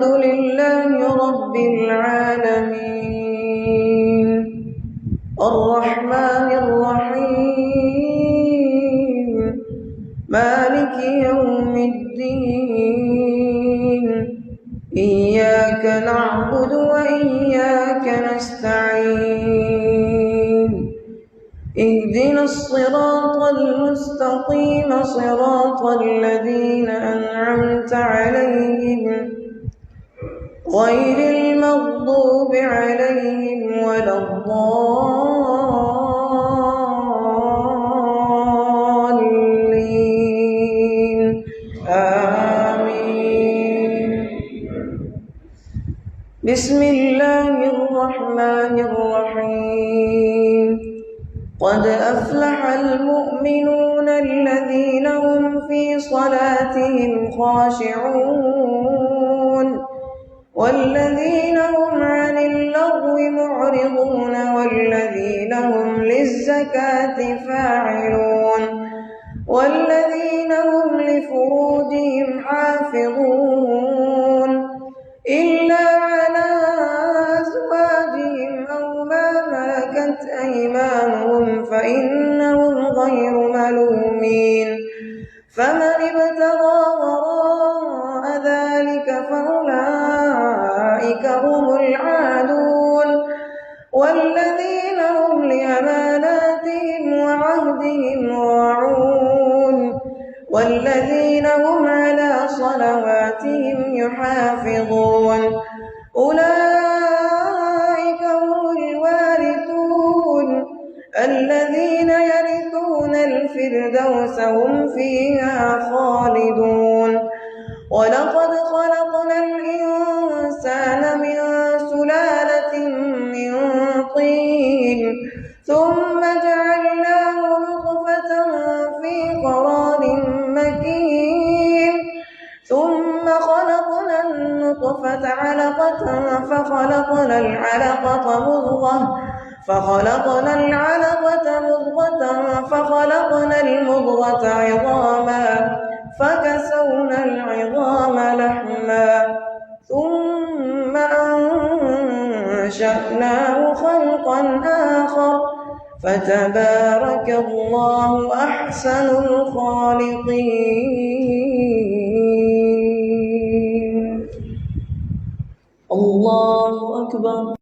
الحمد لله رب العالمين الرحمن الرحيم مالك يوم الدين إياك نعبد وإياك نستعين اهدنا الصراط المستقيم صراط الذين أنعمت عليهم غير المغضوب عليهم ولا الضالين آمين. بسم الله الرحمن الرحيم قد أفلح المؤمنون الذين هم في صلاتهم خاشعون والذين هم عن اللغو معرضون والذين هم للزكاة فاعلون والذين هم لفروجهم حافظون إلا على أزواجهم أو ما ملكت أيمانهم فإنهم غير ملومين فمن ابتغى وراء ذلك فأولئك هم العادون والذين هم لأماناتهم وعهدهم راعون والذين هم على صلواتهم يحافظون أولئك هم الوارثون الذين يرثون الفردوس هم فيها خالدون ولقد خلقنا الإنسان من سلالة من طين ثم جعلناه نطفة في قرار مكين ثم خلقنا النطفة علقة فخلقنا العلقة مضغة فخلقنا المضغة عظاما فكسونا العظام لحما ثم أنشأناه خلقا آخر فتبارك الله أحسن الخالقين. الله أكبر.